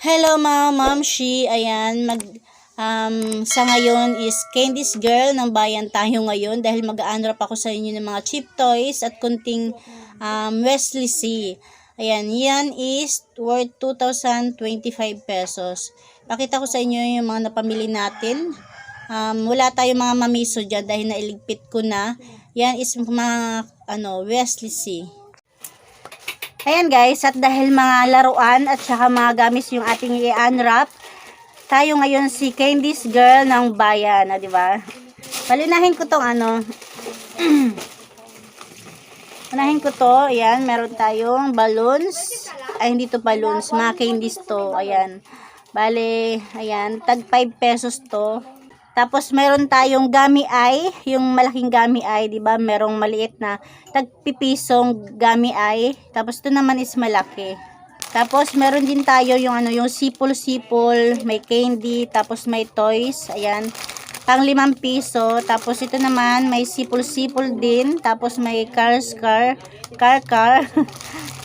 Hello mga mamshi, ayan, sa ngayon is Candies Girl ng bayan tayo ngayon dahil mag-unwrap ako sa inyo ng mga cheap toys at kunting Wesley C. Ayan, yan is worth 2,025 pesos. Pakita ko sa inyo yung mga napamili natin. Wala tayong mga mamiso dyan dahil nailigpit ko na. Yan is mga Wesley C. Ayan guys, at dahil mga laruan at saka mga gamis yung ating i-unwrap, tayo ngayon si Candies Girl ng bayan, di ba? Palinahin ko tong Unahin ko to, ayan, meron tayong balloons. Ay, hindi to balloons, mga candies to, ayan. Bale, ayan, tag 5 pesos to. Tapos meron tayong gummy eye, yung malaking gummy eye, 'di ba? Merong maliit na tagpipisong gummy eye. Tapos ito naman is malaki. Tapos meron din tayo yung yung sipol-sipol, may candy, tapos may toys, ayan. Pang 5 piso. Tapos ito naman may sipol-sipol din, tapos may car.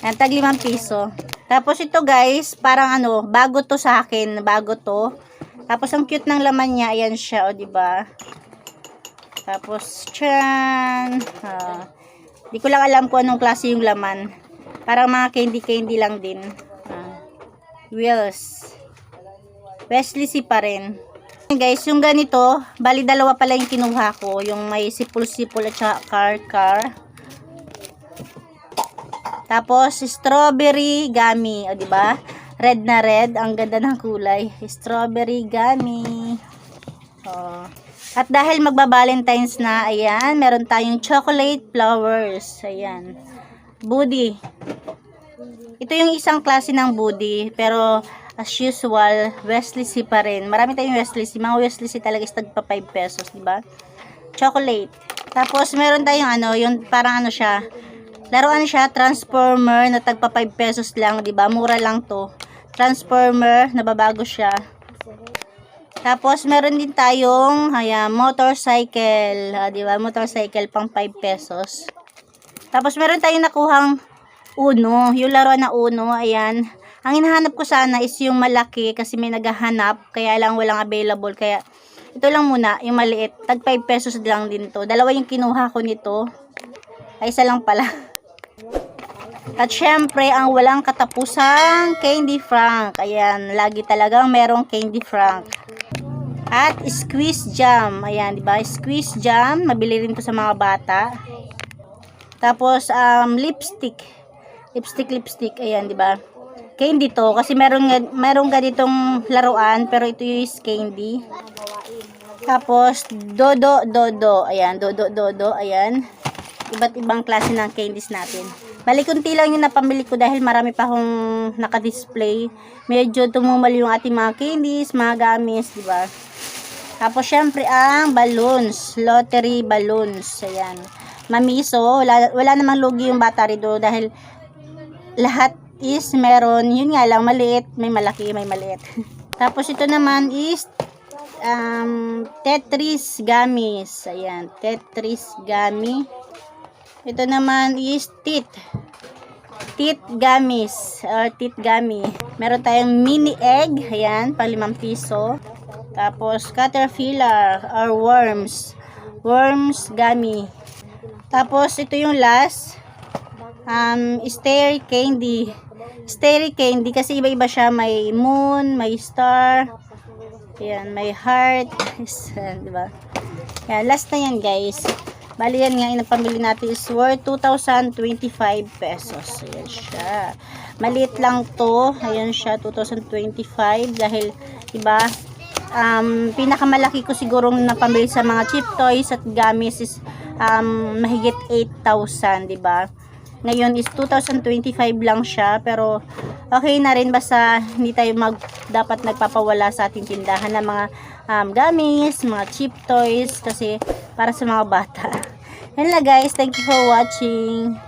Ayan, tag 5 piso. Tapos ito guys, parang bago to sa akin, bago to. Tapos ang cute ng laman niya, ayan siya, o di ba? Tapos tiyan. Di ko lang alam kung anong klase yung laman. Parang mga candy lang din. Wheels. Wesley C pa rin. Guys, yung ganito, bali dalawa pala yung kinuha ko, yung may sipol-sipol at saka car. Tapos strawberry gummy, o di ba? Red na red, ang ganda ng kulay. Strawberry gummy. At dahil magba-Valentine's na, ayan, meron tayong chocolate flowers. Ayan. Buddy. Ito yung isang klase ng buddy, pero as usual, Wesley C pa rin. Marami tayong Wesley C. Mga Wesley C talaga is tagpa 5 pesos, di ba? Chocolate. Tapos meron tayong yung parang siya. Laruan siya, Transformer na tagpa 5 pesos lang, di ba? Mura lang to. Transformer, nababago siya. Tapos, meron din tayong motorcycle. Di ba? Motorcycle, pang 5 pesos. Tapos, meron tayong nakuhang Uno. Yung laruan na Uno, ayan. Ang hinahanap ko sana is yung malaki kasi may naghahanap. Kaya lang walang available. Kaya, ito lang muna, yung maliit. Tag 5 pesos lang din to. Dalawa yung kinuha ko nito. Ay, isa lang pala. At syempre, ang walang katapusang Candy Frank. Ayan, lagi talagang merong Candy Frank. At squeeze jam. Ayan, di ba? Squeeze jam, mabili rin to sa mga bata. Tapos lipstick. Lipstick. Ayan, di ba? Candy to kasi merong ganitong laruan, pero ito yung candy. Tapos dodo. Ayan, dodo. Ayan. Iba't ibang klase ng candies natin. Bali, kunti lang yung napamili ko dahil marami pa akong naka-display. Medyo tumumal yung ating mga candies, mga gamis, di ba? Tapos, syempre, ang balloons. Lottery balloons. Ayan. Mamiso. Wala namang lugi yung battery do dahil lahat is meron. Yun nga lang, maliit. May malaki, may maliit. Tapos, ito naman is Tetris gummies. Ayan. Tetris gummy. Ito naman is teeth gummies or teeth gummy. Meron tayong mini egg, ayan, pang 5 piso. Tapos caterpillar or worms gummy. Tapos ito yung last, starry candy kasi iba-iba siya, may moon, may star, ayan, may heart, di ba? Yan, last na yan guys. Bali yan nga, inapamili natin is worth 2,025 pesos. Ayan siya. Maliit lang to. Ayan siya, 2025. Dahil, diba, pinakamalaki ko sigurong napamili sa mga cheap toys at gamis is mahigit 8,000, diba? Ngayon is 2025 lang siya. Pero, okay na rin basta hindi tayo dapat nagpapawala sa ating tindahan ng mga gamis, mga cheap toys kasi para sa mga bata. Yan lang guys, thank you for watching.